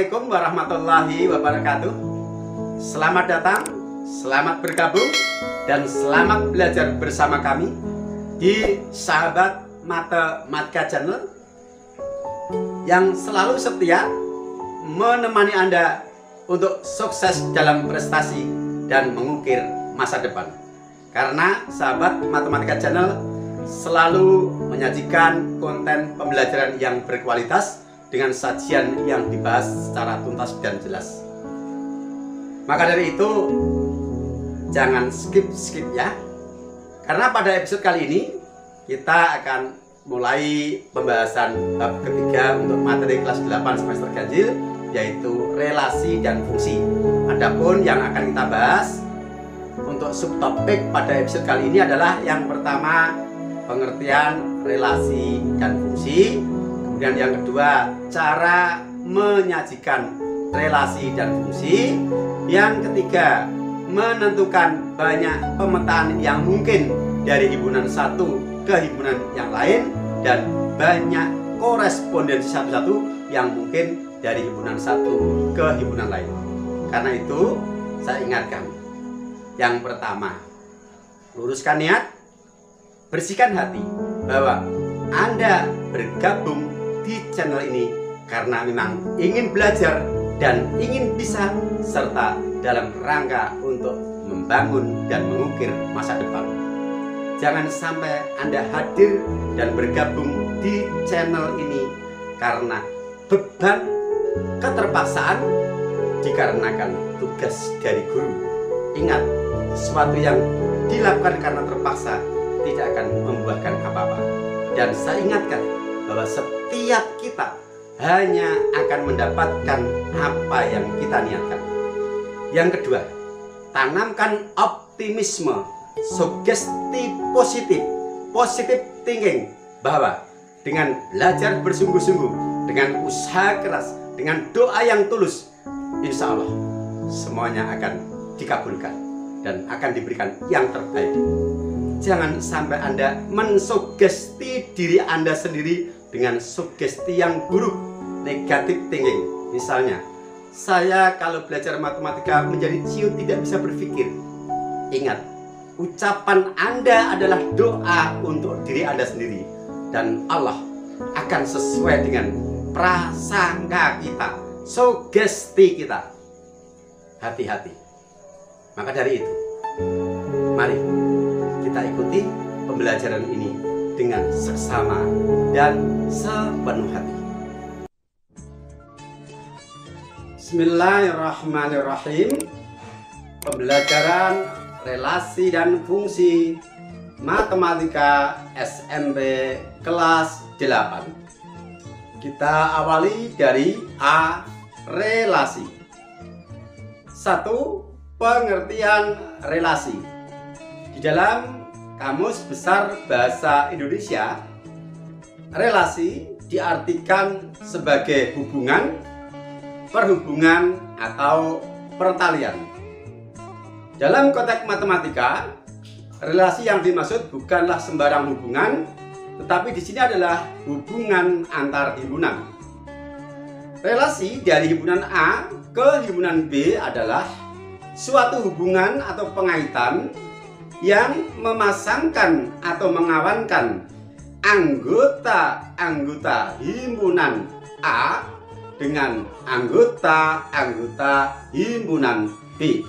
Assalamualaikum warahmatullahi wabarakatuh. Selamat datang, selamat bergabung, dan selamat belajar bersama kami di Sahabat Matematika Channel yang selalu setia menemani Anda untuk sukses dalam prestasi dan mengukir masa depan. Karena Sahabat Matematika Channel selalu menyajikan konten pembelajaran yang berkualitas dengan sajian yang dibahas secara tuntas dan jelas. Maka dari itu, jangan skip ya. Karena pada episode kali ini kita akan mulai pembahasan bab ketiga untuk materi kelas 8 semester ganjil, yaitu relasi dan fungsi. Adapun yang akan kita bahas untuk subtopik pada episode kali ini adalah yang pertama, pengertian relasi dan fungsi. Kemudian yang kedua, cara menyajikan relasi dan fungsi. Yang ketiga, menentukan banyak pemetaan yang mungkin dari himpunan satu ke himpunan yang lain, dan banyak korespondensi satu-satu yang mungkin dari himpunan satu ke himpunan lain. Karena itu saya ingatkan, yang pertama, luruskan niat, bersihkan hati bahwa Anda bergabung di channel ini karena memang ingin belajar dan ingin bisa, serta dalam rangka untuk membangun dan mengukir masa depan. Jangan sampai Anda hadir dan bergabung di channel ini karena beban, keterpaksaan, dikarenakan tugas dari guru. Ingat, sesuatu yang dilakukan karena terpaksa tidak akan membuahkan apa-apa. Dan saya ingatkan bahwa setiap kita hanya akan mendapatkan apa yang kita niatkan. Yang kedua, tanamkan optimisme, sugesti positif thinking, bahwa dengan belajar bersungguh-sungguh, dengan usaha keras, dengan doa yang tulus, insya Allah semuanya akan dikabulkan dan akan diberikan yang terbaik. Jangan sampai Anda mensugesti diri Anda sendiri dengan sugesti yang buruk, negatif thinking. Misalnya, saya kalau belajar matematika menjadi ciut, tidak bisa berpikir. Ingat, ucapan Anda adalah doa untuk diri Anda sendiri, dan Allah akan sesuai dengan prasangka kita, sugesti kita. Hati-hati. Maka dari itu, mari kita ikuti pembelajaran ini dengan seksama dan sepenuh hati. Bismillahirrahmanirrahim. Pembelajaran relasi dan fungsi matematika SMP kelas 8. Kita awali dari A. Relasi. 1. Pengertian relasi. Di dalam Kamus Besar Bahasa Indonesia, relasi diartikan sebagai hubungan, perhubungan, atau pertalian. Dalam konteks matematika, relasi yang dimaksud bukanlah sembarang hubungan, tetapi di sini adalah hubungan antar himpunan. Relasi dari himpunan A ke himpunan B adalah suatu hubungan atau pengaitan yang memasangkan atau mengawankan anggota-anggota himpunan A dengan anggota-anggota himpunan B.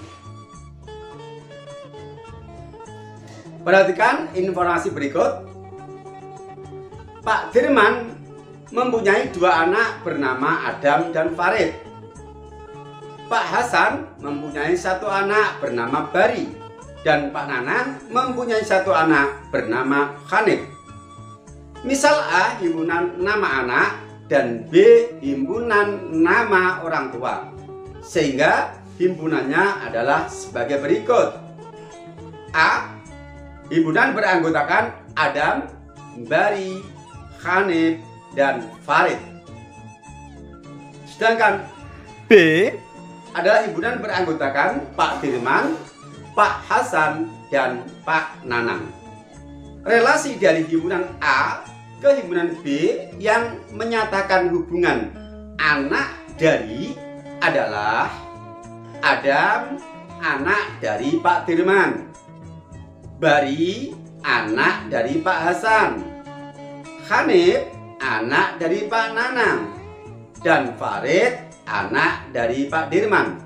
Perhatikan informasi berikut. Pak Dirman mempunyai 2 anak bernama Adam dan Farid. Pak Hasan mempunyai 1 anak bernama Bari. Dan Pak Nanan mempunyai 1 anak bernama Hanif. Misal A himpunan nama anak dan B himpunan nama orang tua, sehingga himpunannya adalah sebagai berikut. A. Himpunan beranggotakan Adam, Bari, Hanif, dan Farid. Sedangkan B adalah himpunan beranggotakan Pak Dirman, Pak Hasan, dan Pak Nanang. Relasi dari himpunan A ke himpunan B yang menyatakan hubungan anak dari adalah Adam, anak dari Pak Dirman, Bari, anak dari Pak Hasan, Hanif, anak dari Pak Nanang, dan Farid, anak dari Pak Dirman.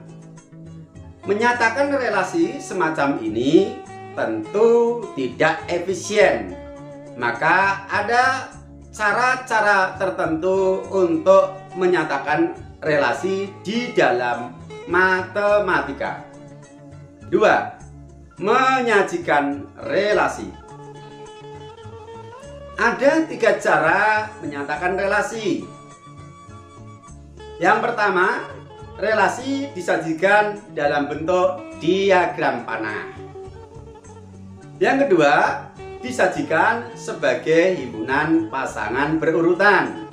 Menyatakan relasi semacam ini tentu tidak efisien, maka ada cara-cara tertentu untuk menyatakan relasi di dalam matematika. 2. Menyajikan relasi. Ada 3 cara menyatakan relasi. Yang pertama, relasi disajikan dalam bentuk diagram panah. Yang kedua, disajikan sebagai himpunan pasangan berurutan.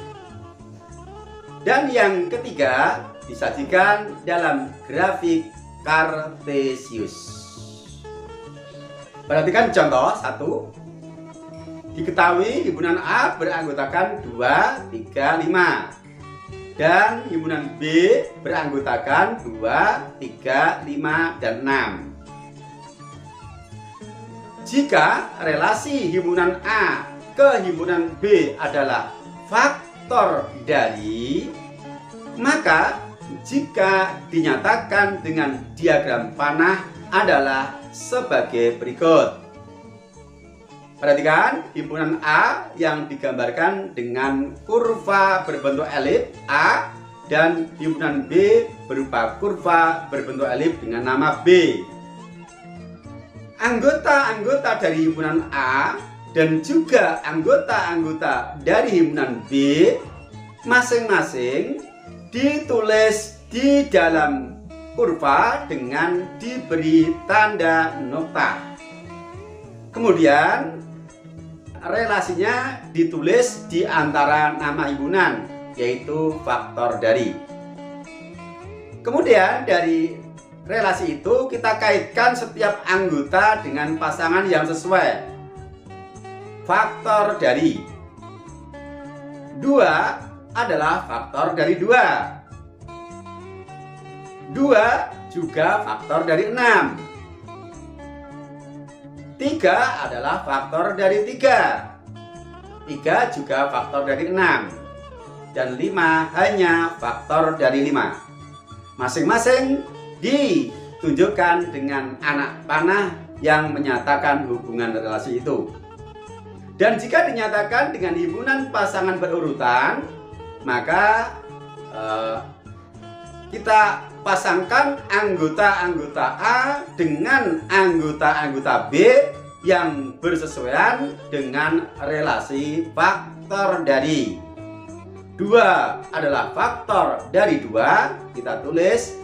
Dan yang ketiga, disajikan dalam grafik Kartesius. Perhatikan contoh 1. Diketahui himpunan A beranggotakan 2, 3, 5. Dan himpunan B beranggotakan 2, 3, 5, dan 6. Jika relasi himpunan A ke himpunan B adalah faktor dari, maka jika dinyatakan dengan diagram panah adalah sebagai berikut. Perhatikan himpunan A yang digambarkan dengan kurva berbentuk elip A dan himpunan B berupa kurva berbentuk elip dengan nama B. Anggota-anggota dari himpunan A dan juga anggota-anggota dari himpunan B masing-masing ditulis di dalam kurva dengan diberi tanda nokta. Kemudian relasinya ditulis di antara nama himpunan, yaitu faktor dari. Kemudian dari relasi itu kita kaitkan setiap anggota dengan pasangan yang sesuai. Faktor dari 2 adalah faktor dari 2. 2 juga faktor dari 6. 3 adalah faktor dari 3. 3 juga faktor dari 6. Dan 5 hanya faktor dari 5. Masing-masing ditunjukkan dengan anak panah yang menyatakan hubungan relasi itu. Dan jika dinyatakan dengan himpunan pasangan berurutan, maka kita pasangkan anggota-anggota A dengan anggota-anggota B yang bersesuaian dengan relasi faktor dari. 2 adalah faktor dari 2, kita tulis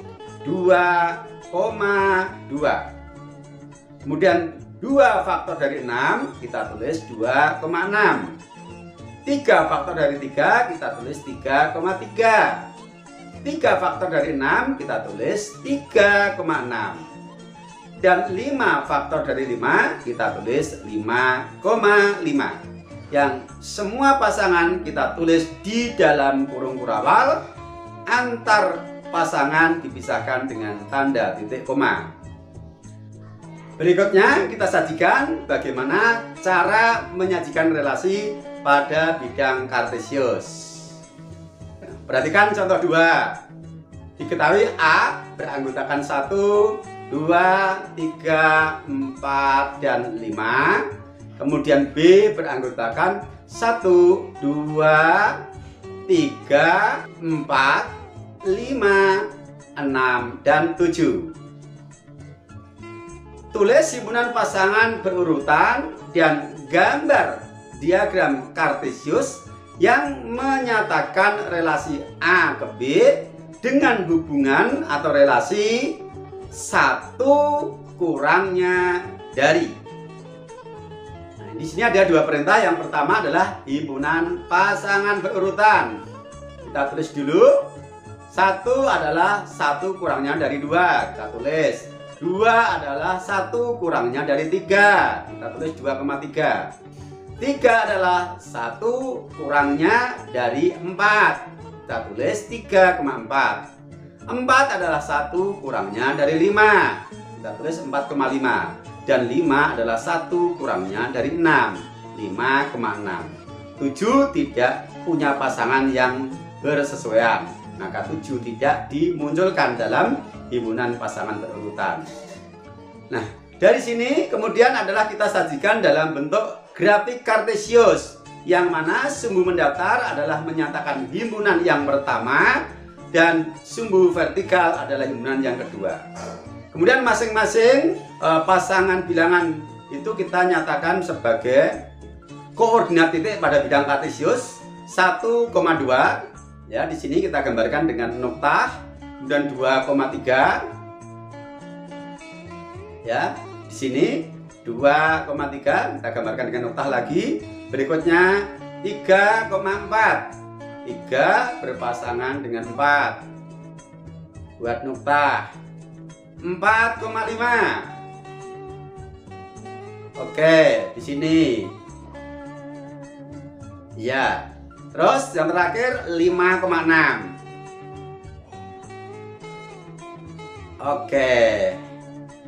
2,2. Kemudian 2 faktor dari 6, kita tulis 2,6. 3 faktor dari 3, kita tulis 3,3. 3 faktor dari 6, kita tulis 3,6. Dan 5 faktor dari 5, kita tulis 5,5. Yang semua pasangan kita tulis di dalam kurung kurawal, antar pasangan dipisahkan dengan tanda titik koma. Berikutnya kita sajikan bagaimana cara menyajikan relasi pada bidang Kartesius. Perhatikan contoh 2. Diketahui A beranggotakan 1, 2, 3, 4, dan 5. Kemudian B beranggotakan 1, 2, 3, 4, 5, 6, dan 7. Tulis himpunan pasangan berurutan dan gambar diagram Kartesius yang menyatakan relasi A ke B dengan hubungan atau relasi 1 kurangnya dari. Nah, di sini ada 2 perintah. Yang pertama adalah himpunan pasangan berurutan. Kita tulis dulu. 1 adalah 1 kurangnya dari 2. Kita tulis. 2 adalah 1 kurangnya dari 3. Kita tulis 2,3. 3 adalah 1 kurangnya dari 4. Kita tulis 3,4. 4 adalah 1 kurangnya dari 5. Kita tulis 4,5. Dan 5 adalah 1 kurangnya dari 6. 5,6. 7 tidak punya pasangan yang bersesuaian. Maka 7 tidak dimunculkan dalam himpunan pasangan berurutan. Nah, dari sini kemudian adalah kita sajikan dalam bentuk grafik kartesius, yang mana sumbu mendatar adalah menyatakan himpunan yang pertama dan sumbu vertikal adalah himpunan yang kedua. Kemudian masing-masing pasangan bilangan itu kita nyatakan sebagai koordinat titik pada bidang kartesius 1,2. Ya, di sini kita gambarkan dengan noktah, kemudian 2,3. Ya, di sini 2,3 kita gambarkan dengan noktah lagi. Berikutnya 3,4. 3 berpasangan dengan 4. Buat noktah. 4,5. Oke, di sini. Ya. Terus yang terakhir 5,6. Oke.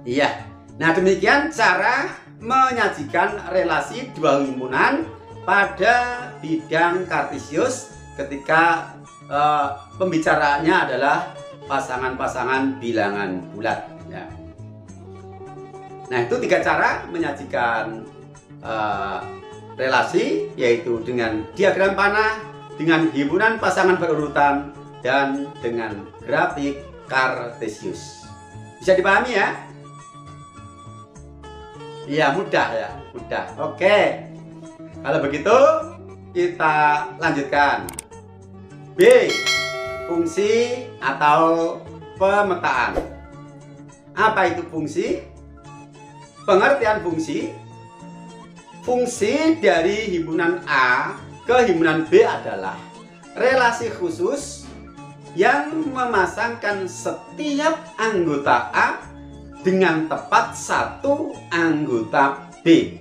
Iya. Nah, demikian cara menyajikan relasi dua himpunan pada bidang kartesius ketika pembicaraannya adalah pasangan-pasangan bilangan bulat. Ya. Nah, itu 3 cara menyajikan relasi, yaitu dengan diagram panah, dengan himpunan pasangan berurutan, dan dengan grafik kartesius. Bisa dipahami ya? Iya, mudah ya, mudah. Oke, kalau begitu kita lanjutkan. B. Fungsi atau pemetaan. Apa itu fungsi? Pengertian fungsi. Fungsi dari himpunan A ke himpunan B adalah relasi khusus yang memasangkan setiap anggota A dengan tepat satu anggota B.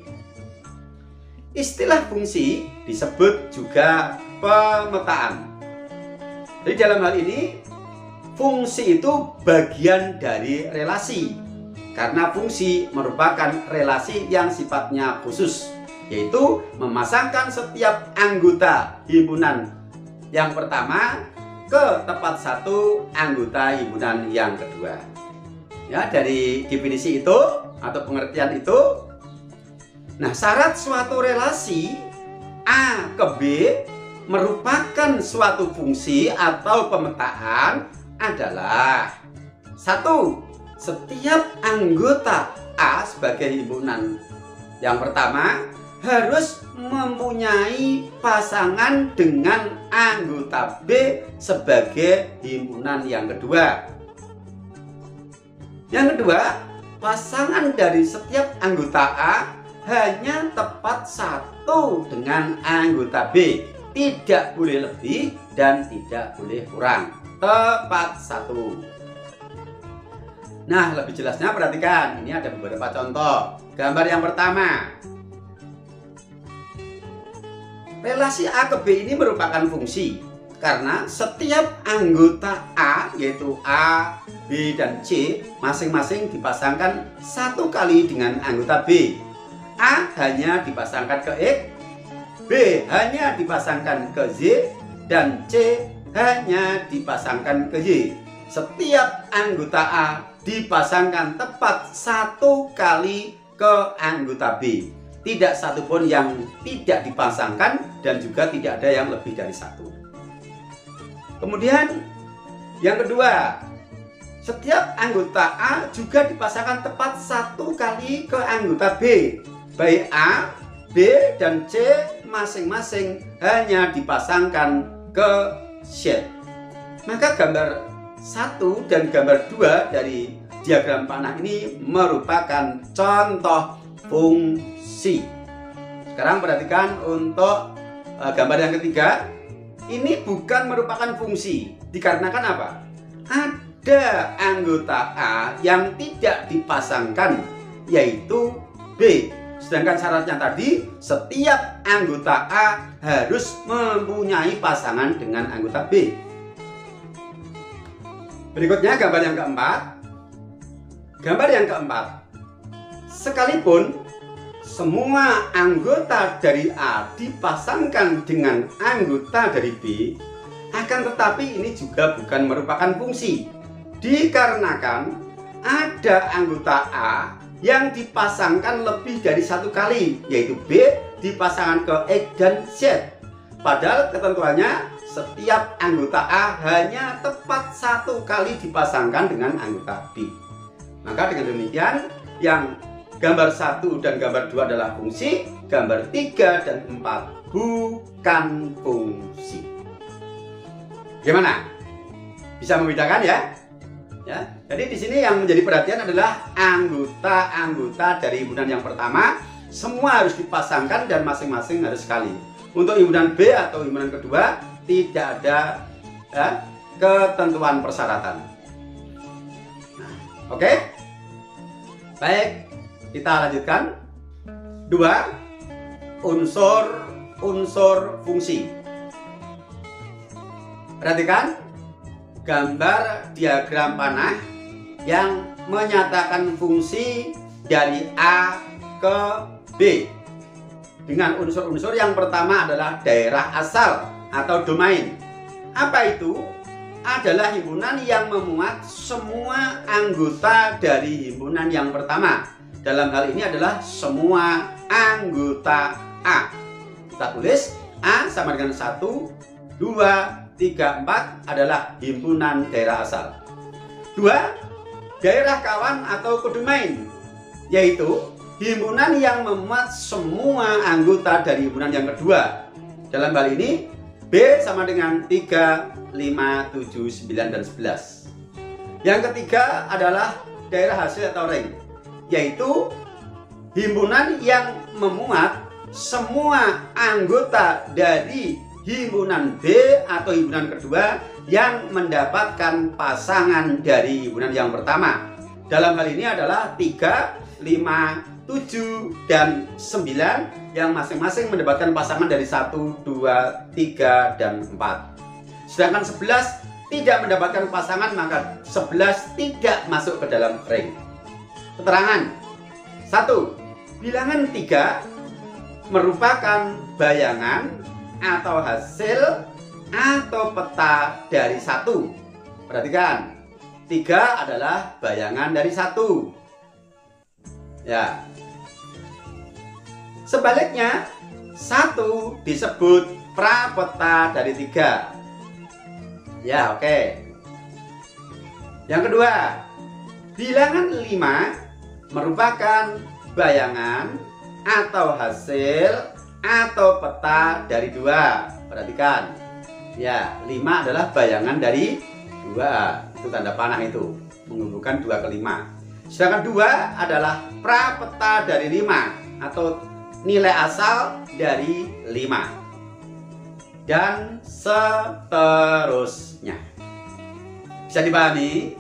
Istilah fungsi disebut juga pemetaan. Jadi dalam hal ini fungsi itu bagian dari relasi, karena fungsi merupakan relasi yang sifatnya khusus, yaitu memasangkan setiap anggota himpunan yang pertama ke tepat satu anggota himpunan yang kedua. Ya, dari definisi itu atau pengertian itu. Nah, syarat suatu relasi A ke B merupakan suatu fungsi atau pemetaan adalah: 1. Setiap anggota A sebagai himpunan yang pertama harus mempunyai pasangan dengan anggota B sebagai himpunan yang kedua. Yang kedua, pasangan dari setiap anggota A hanya tepat satu dengan anggota B, tidak boleh lebih dan tidak boleh kurang, tepat satu. Nah, lebih jelasnya perhatikan, ini ada beberapa contoh. Gambar yang pertama, relasi A ke B ini merupakan fungsi karena setiap anggota A, yaitu A, B, dan C, masing-masing dipasangkan satu kali dengan anggota B. A hanya dipasangkan ke X, B hanya dipasangkan ke Z, dan C hanya dipasangkan ke Y. Setiap anggota A dipasangkan tepat satu kali ke anggota B. Tidak satupun yang tidak dipasangkan dan juga tidak ada yang lebih dari satu. Kemudian yang kedua, setiap anggota A juga dipasangkan tepat satu kali ke anggota B. Baik A, B, dan C masing-masing hanya dipasangkan ke Z. Maka gambar 1 dan gambar 2 dari diagram panah ini merupakan contoh fungsi. Sekarang perhatikan untuk gambar yang ketiga. Ini bukan merupakan fungsi, dikarenakan apa? Ada anggota A yang tidak dipasangkan, yaitu B. Sedangkan syaratnya tadi, setiap anggota A harus mempunyai pasangan dengan anggota B. Berikutnya gambar yang keempat. Gambar yang keempat, sekalipun semua anggota dari A dipasangkan dengan anggota dari B, akan tetapi ini juga bukan merupakan fungsi, dikarenakan ada anggota A yang dipasangkan lebih dari satu kali, yaitu B dipasangkan ke X dan Z. Padahal ketentuannya setiap anggota A hanya tepat satu kali dipasangkan dengan anggota B. Maka dengan demikian, yang gambar 1 dan gambar 2 adalah fungsi, gambar 3 dan 4 bukan fungsi. Gimana? Bisa membedakan ya? Ya. Jadi di sini yang menjadi perhatian adalah anggota-anggota dari himpunan yang pertama semua harus dipasangkan dan masing-masing harus sekali. Untuk himpunan B atau himpunan kedua tidak ada ketentuan persyaratan. Nah, oke? Baik, kita lanjutkan. 2. Unsur fungsi. Perhatikan gambar diagram panah yang menyatakan fungsi dari A ke B dengan unsur-unsur yang pertama adalah daerah asal atau domain. Apa itu? Adalah himpunan yang memuat semua anggota dari himpunan yang pertama. Dalam hal ini adalah semua anggota A. Kita tulis A sama dengan 1, 2, 3, 4 adalah himpunan daerah asal. 2. Daerah kawan atau kodomain, yaitu himpunan yang memuat semua anggota dari himpunan yang kedua. Dalam hal ini B sama dengan 3, 5, 7, 9, dan 11. Yang ketiga adalah daerah hasil atau ring, yaitu himpunan yang memuat semua anggota dari himpunan B atau himpunan kedua yang mendapatkan pasangan dari himpunan yang pertama. Dalam hal ini adalah 3, 5, 7, dan 9 yang masing-masing mendapatkan pasangan dari 1, 2, 3, dan 4. Sedangkan 11 tidak mendapatkan pasangan, maka 11 tidak masuk ke dalam ring. Keterangan 1. Bilangan 3 merupakan bayangan atau hasil atau peta dari 1. Perhatikan, 3 adalah bayangan dari 1. Ya. Sebaliknya, 1 disebut prapeta dari 3. Ya, oke. Yang kedua, bilangan 5 merupakan bayangan atau hasil atau peta dari 2. Perhatikan. Ya, 5 adalah bayangan dari 2. Itu tanda panah itu, menghubungkan 2 ke 5. Sedangkan 2 adalah prapeta dari 5 atau nilai asal dari 5. Dan seterusnya. Bisa dipahami?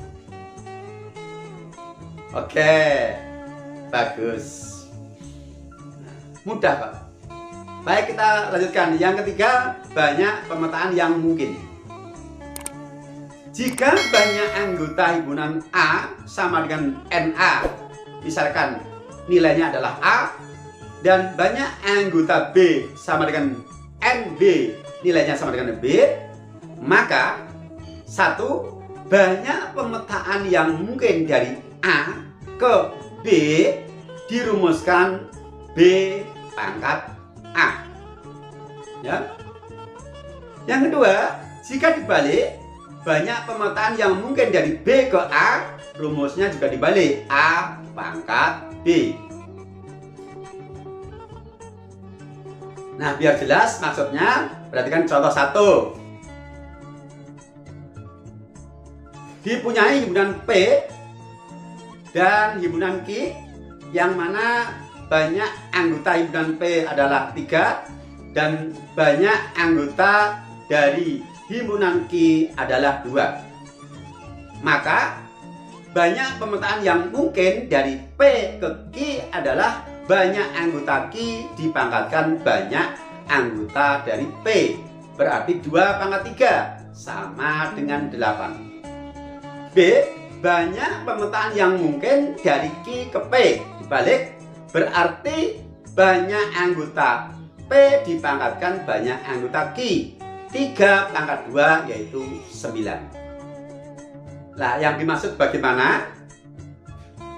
Oke, bagus. Mudah, Pak. Baik, kita lanjutkan. Yang ketiga, banyak pemetaan yang mungkin. Jika banyak anggota himpunan A sama dengan NA, misalkan nilainya adalah A, dan banyak anggota B sama dengan NB, nilainya sama dengan B, maka 1. Banyak pemetaan yang mungkin dari A ke B dirumuskan B pangkat A. Ya. Yang kedua, jika dibalik, banyak pemetaan yang mungkin dari B ke A, rumusnya juga dibalik, A pangkat B. Nah, biar jelas maksudnya, perhatikan contoh 1. Dipunyai himpunan P dan himpunan Q, yang mana banyak anggota himpunan P adalah 3 dan banyak anggota dari himpunan Q adalah 2. Maka banyak pemetaan yang mungkin dari P ke Q adalah banyak anggota Q dipangkatkan banyak anggota dari P. Berarti 2 pangkat 3 sama dengan 8. B. Banyak pemetaan yang mungkin dari Q ke P. Dibalik, berarti banyak anggota P dipangkatkan banyak anggota Q. 3 pangkat 2 yaitu 9. Nah, yang dimaksud bagaimana?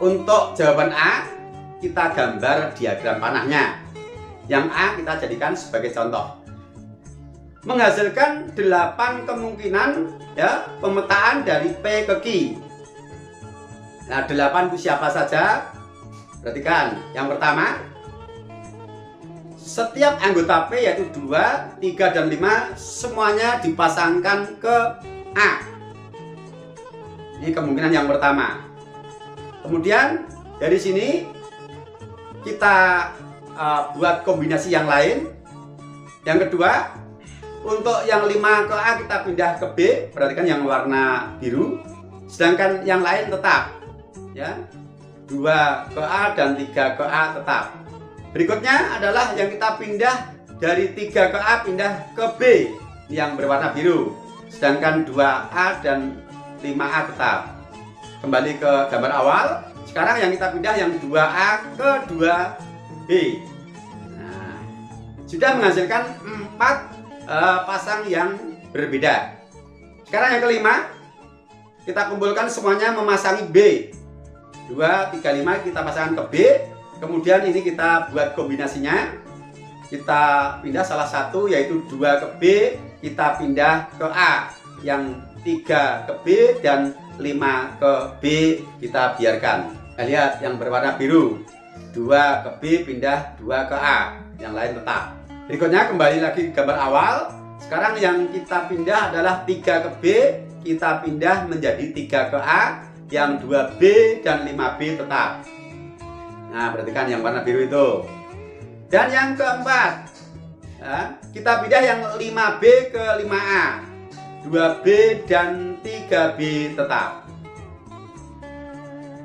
Untuk jawaban A, kita gambar diagram panahnya. Yang A kita jadikan sebagai contoh. Menghasilkan 8 kemungkinan ya pemetaan dari P ke Q. Nah, 8 itu siapa saja? Perhatikan. Yang pertama, setiap anggota P yaitu 2, 3, dan 5 semuanya dipasangkan ke A. Ini kemungkinan yang pertama. Kemudian dari sini kita buat kombinasi yang lain. Yang kedua, untuk yang 5 ke A kita pindah ke B. Perhatikan yang warna biru. Sedangkan yang lain tetap ya, 2 ke A dan 3 ke A tetap. Berikutnya adalah yang kita pindah dari 3 ke A pindah ke B yang berwarna biru. Sedangkan 2A dan 5A tetap. Kembali ke gambar awal. Sekarang yang kita pindah yang 2A ke 2B. Nah, sudah menghasilkan 4 pasang yang berbeda. Sekarang yang kelima, kita kumpulkan semuanya memasangi B. 2, 3, 5 kita pasangkan ke B. Kemudian ini kita buat kombinasinya. Kita pindah salah satu yaitu 2 ke B, kita pindah ke A. Yang 3 ke B dan 5 ke B kita biarkan. Nah, lihat yang berwarna biru. 2 ke B pindah 2 ke A. Yang lain tetap. Berikutnya kembali lagi ke gambar awal. Sekarang yang kita pindah adalah 3 ke B, kita pindah menjadi 3 ke A. Yang 2B dan 5B tetap. Nah, perhatikan yang warna biru itu. Dan yang keempat, ya, kita pindah yang 5B ke 5A. 2B dan 3B tetap.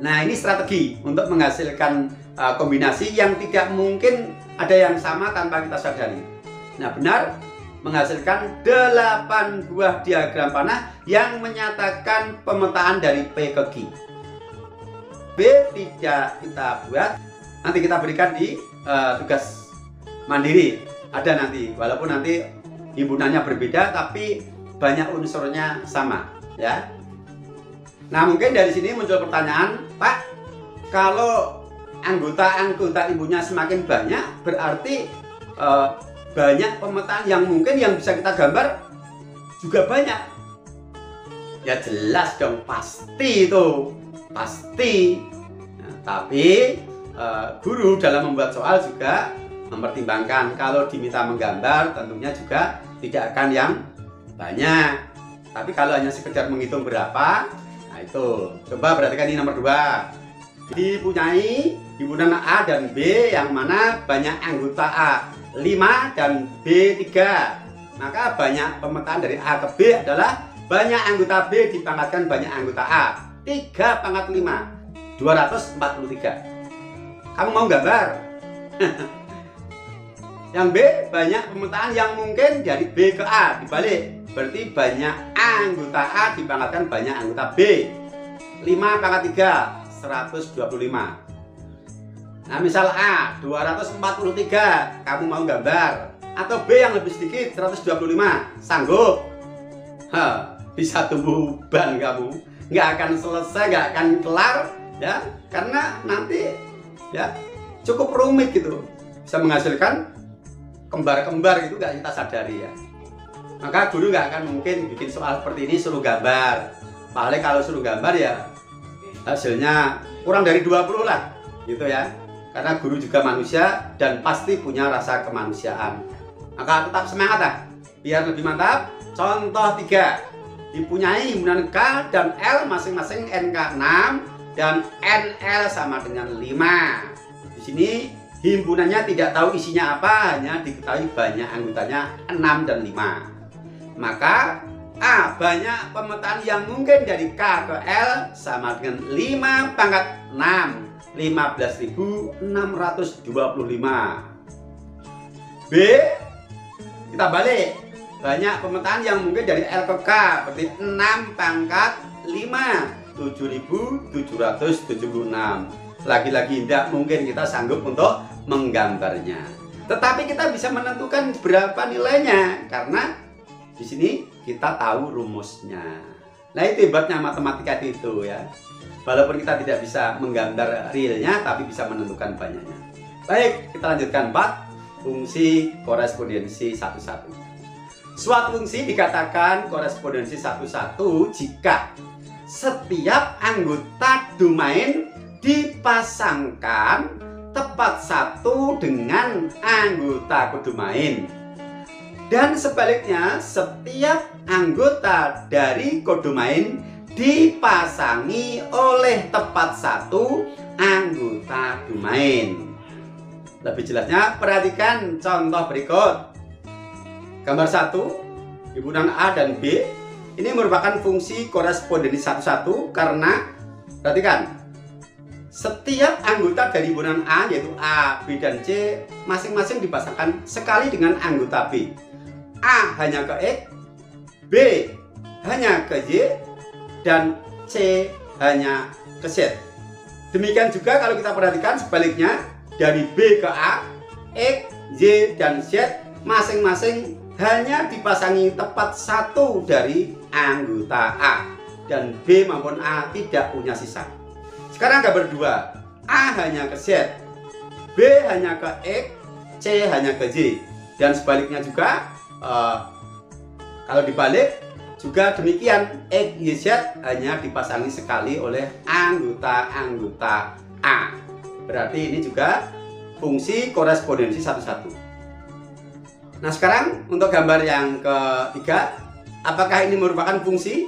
Nah, ini strategi untuk menghasilkan kombinasi yang tidak mungkin ada yang sama tanpa kita sadari. Nah, benar, menghasilkan 8 buah diagram panah yang menyatakan pemetaan dari P ke Q. B tidak kita buat, nanti kita berikan di tugas mandiri. Ada nanti, walaupun nanti himpunannya berbeda tapi banyak unsurnya sama ya. Nah, mungkin dari sini muncul pertanyaan, Pak, kalau anggota ibunya semakin banyak berarti banyak pemetaan yang mungkin yang bisa kita gambar juga banyak. Ya jelas dong, pasti itu, pasti. Nah, tapi guru dalam membuat soal juga mempertimbangkan kalau diminta menggambar tentunya juga tidak akan yang banyak. Tapi kalau hanya sekedar menghitung berapa, nah itu. Coba perhatikan ini nomor 2. Dipunyai himpunan A dan B yang mana banyak anggota A 5 dan B 3. Maka banyak pemetaan dari A ke B adalah banyak anggota B dipangkatkan banyak anggota A. 3 pangkat 5, 243. Kamu mau gambar? Yang B, banyak pemetaan yang mungkin dari B ke A. Dibalik, berarti banyak anggota A dipangkatkan banyak anggota B. 5 pangkat 3, 125. Nah, misal A 243, kamu mau gambar, atau B yang lebih sedikit 125, sanggup? Bisa tumbuh ban kamu, nggak akan selesai, nggak akan kelar ya, karena nanti ya cukup rumit gitu, bisa menghasilkan kembar-kembar gitu nggak kita sadari ya. Maka guru nggak akan mungkin bikin soal seperti ini suruh gambar. Paling kalau suruh gambar ya hasilnya kurang dari 20 lah gitu ya. Karena guru juga manusia dan pasti punya rasa kemanusiaan. Maka tetap semangat lah, biar lebih mantap. Contoh 3. Dipunyai himpunan K dan L masing-masing NK 6 dan NL sama dengan 5. Di sini himpunannya tidak tahu isinya apa, hanya diketahui banyak anggotanya 6 dan 5. Maka A, banyak pemetaan yang mungkin dari K ke L sama dengan 5 pangkat 6, 15.625. B, kita balik, banyak pemetaan yang mungkin dari L ke K, berarti 6 pangkat 5 7.776. Lagi-lagi tidak mungkin kita sanggup untuk menggambarnya. Tetapi kita bisa menentukan berapa nilainya karena di sini kita tahu rumusnya. Nah, itu hebatnya matematika itu ya. Walaupun kita tidak bisa menggambar realnya, tapi bisa menentukan banyaknya. Baik, kita lanjutkan 4. Fungsi korespondensi 1-1. Suatu fungsi dikatakan korespondensi 1-1 jika setiap anggota domain dipasangkan tepat satu dengan anggota kodomain, dan sebaliknya setiap anggota dari kodomain dipasangi oleh tepat satu anggota domain. Lebih jelasnya perhatikan contoh berikut. Gambar 1, himpunan A dan B ini merupakan fungsi korespondensi 1-1 karena perhatikan, setiap anggota dari himpunan A yaitu A, B, dan C masing-masing dipasangkan sekali dengan anggota B. A hanya ke X, B hanya ke Y, dan C hanya ke Z. Demikian juga kalau kita perhatikan sebaliknya, dari B ke A, X, Y, dan Z masing-masing hanya dipasangi tepat satu dari anggota A, dan B maupun A tidak punya sisa. Sekarang gambar 2, A hanya ke Z, B hanya ke X, C hanya ke Y, dan sebaliknya juga kalau dibalik juga demikian, X, Y, Z hanya dipasangi sekali oleh anggota-anggota A. Berarti ini juga fungsi korespondensi 1-1. Nah, sekarang untuk gambar yang ketiga, apakah ini merupakan fungsi?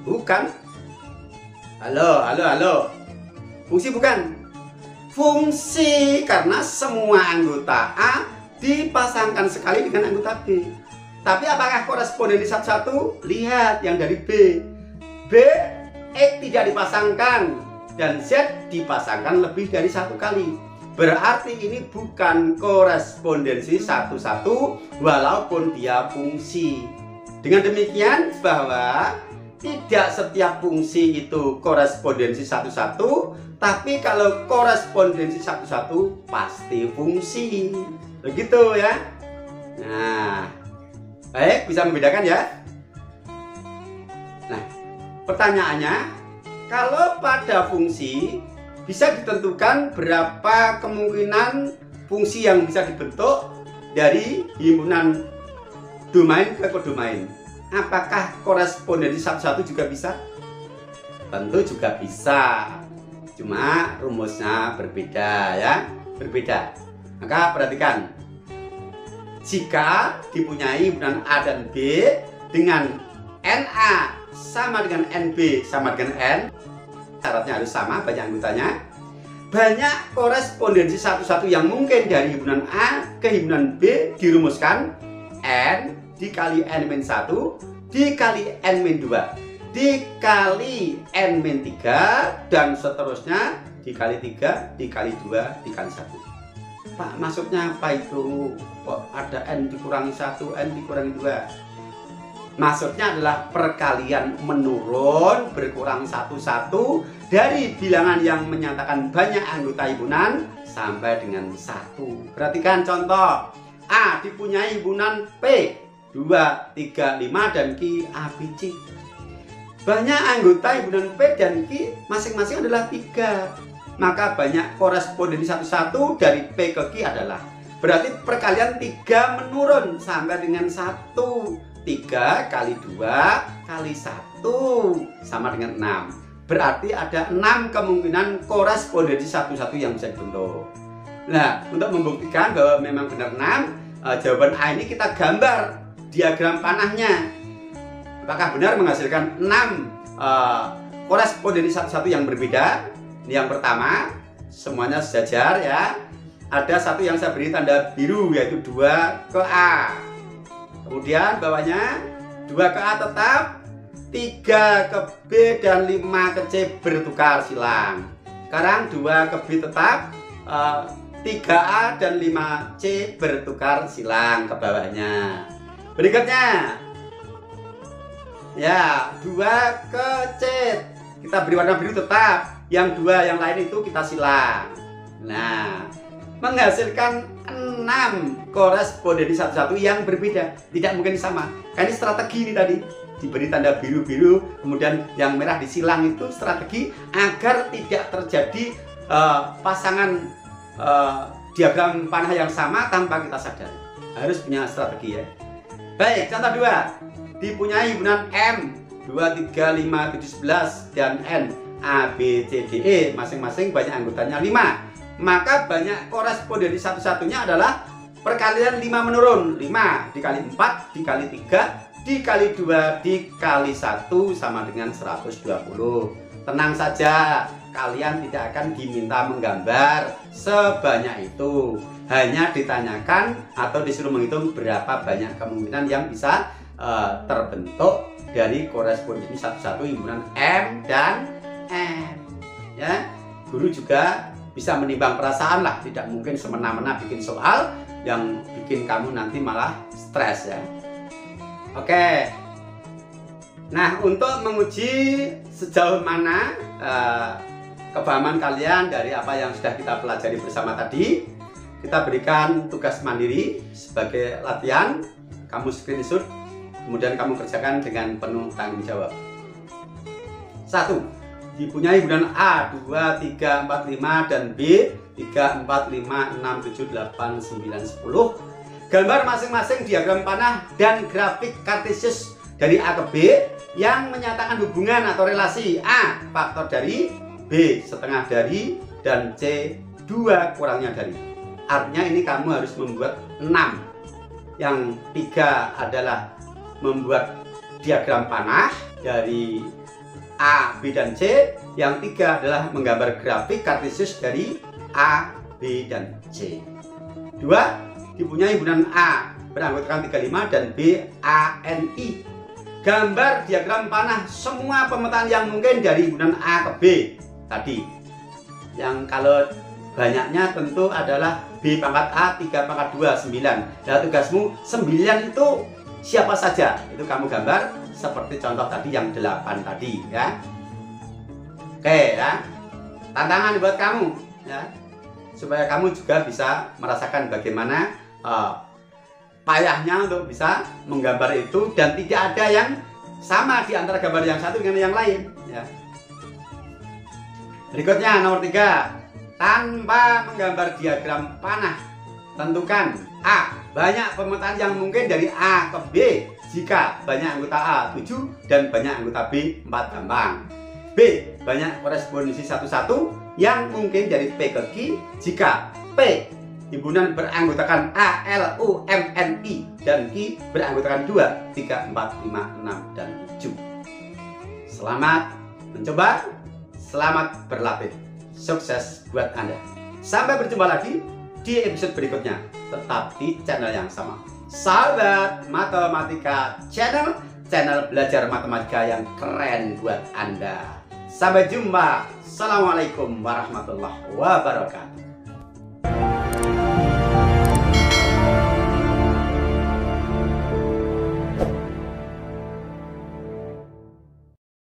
Bukan. Halo. Fungsi bukan. Fungsi karena semua anggota A dipasangkan sekali dengan anggota B. Tapi apakah korespondensi 1-1? Lihat yang dari B. B, X tidak dipasangkan dan Z dipasangkan lebih dari satu kali. Berarti ini bukan korespondensi 1-1 walaupun dia fungsi. Dengan demikian bahwa tidak setiap fungsi itu korespondensi 1-1, tapi kalau korespondensi 1-1 pasti fungsi. Begitu ya. Nah, baik, bisa membedakan ya. Nah, pertanyaannya, kalau pada fungsi bisa ditentukan berapa kemungkinan fungsi yang bisa dibentuk dari himpunan domain ke kodomain. Apakah korespondensi 1-1 juga bisa? Tentu juga bisa. Cuma rumusnya berbeda ya, berbeda. Maka perhatikan, jika dipunyai himpunan A dan B dengan NA sama dengan NB sama dengan N, syaratnya harus sama banyak anggotanya, banyak korespondensi 1-1 yang mungkin dari himpunan A ke himpunan B dirumuskan N dikali N-1 dikali N-2 dikali N-3 dan seterusnya dikali 3 dikali 2 dikali 1. Pak, maksudnya apa itu? Kok ada N dikurangi 1, N dikurangi 2? Maksudnya adalah perkalian menurun berkurang 1-1 dari bilangan yang menyatakan banyak anggota himpunan sampai dengan 1. Perhatikan contoh. A dipunyai himpunan P 2, 3, 5 dan Q, A, B, C. Banyak anggota himpunan P dan Q masing-masing adalah 3. Maka banyak korespondensi 1-1 dari P ke Q adalah, berarti perkalian 3 menurun sampai dengan 1. 3 kali 2 kali 1 sama dengan 6. Berarti ada 6 kemungkinan korespondensi 1-1 yang bisa dibentuk. Nah, untuk membuktikan bahwa memang benar 6, jawaban A ini kita gambar diagram panahnya. Apakah benar menghasilkan 6 korespondensi 1-1 yang berbeda? Yang pertama, semuanya sejajar ya. Ada satu yang saya beri tanda biru yaitu 2 ke A. Kemudian bawahnya 2 ke A tetap, 3 ke B dan 5 ke C bertukar silang. Sekarang 2 ke B tetap, 3A dan 5C bertukar silang ke bawahnya. Berikutnya Ya, 2 ke C. Kita beri warna biru tetap. Yang 2 yang lain itu kita silang. Nah, menghasilkan 6 korespondensi satu-satu yang berbeda. Tidak mungkin sama. Kan ini strategi ini tadi. Diberi tanda biru-biru, kemudian yang merah disilang, itu strategi agar tidak terjadi pasangan diagram panah yang sama tanpa kita sadari. Harus punya strategi ya. Baik, contoh 2. Dipunyai himpunan M 2, 3, 5, 7, 11 dan N A, B, C, D, E, masing-masing banyak anggotanya 5. Maka banyak korespondensi satu-satunya adalah perkalian 5 menurun. 5 dikali 4 dikali 3 dikali 2 dikali 1 sama dengan 120. Tenang saja, kalian tidak akan diminta menggambar sebanyak itu. Hanya ditanyakan atau disuruh menghitung berapa banyak kemungkinan yang bisa terbentuk dari korespondensi satu-satu himpunan M dan N. Ya, guru juga bisa menimbang perasaan lah. Tidak mungkin semena-mena bikin soal yang bikin kamu nanti malah stres ya. Oke. Nah, untuk menguji sejauh mana kepahaman kalian dari apa yang sudah kita pelajari bersama tadi, kita berikan tugas mandiri sebagai latihan. Kamu screenshot, kemudian kamu kerjakan dengan penuh tanggung jawab. 1. Dipunyai himpunan A 2, 3, 4, 5 dan B 3, 4, 5, 6, 7, 8, 9, 10. Gambar masing-masing diagram panah dan grafik kartesius dari A ke B yang menyatakan hubungan atau relasi A faktor dari, B setengah dari, dan C 2 kurangnya dari. Artinya ini kamu harus membuat 6. Yang 3 adalah membuat diagram panah dari A, B, dan C. Yang 3 adalah menggambar grafik kartesius dari A, B, dan C. 2. Dipunyai himpunan A beranggotakan 35 dan B, A, N, I. Gambar diagram panah semua pemetaan yang mungkin dari himpunan A ke B tadi. Yang kalau banyaknya tentu adalah B pangkat A, 3 pangkat 2, 9. Nah, tugasmu 9 itu siapa saja? Itu kamu gambar seperti contoh tadi yang 8 tadi ya. Oke ya. Tantangan buat kamu ya. Supaya kamu juga bisa merasakan bagaimana payahnya untuk bisa menggambar itu dan tidak ada yang sama di antara gambar yang satu dengan yang lain ya. Berikutnya nomor 3. Tanpa menggambar diagram panah, tentukan A. Banyak pemetaan yang mungkin dari A ke B jika banyak anggota A 7 dan banyak anggota B 4 gampang. B. Banyak korespondensi satu-satu yang mungkin dari P ke Q jika P himpunan beranggotakan A, L, U, M, N, I dan Q beranggotakan 2, 3, 4, 5, 6, dan 7. Selamat mencoba, selamat berlatih. Sukses buat Anda. Sampai berjumpa lagi di episode berikutnya. Tetap di channel yang sama. Sahabat Matematika Channel, channel belajar matematika yang keren buat Anda. Sampai jumpa. Assalamualaikum warahmatullahi wabarakatuh.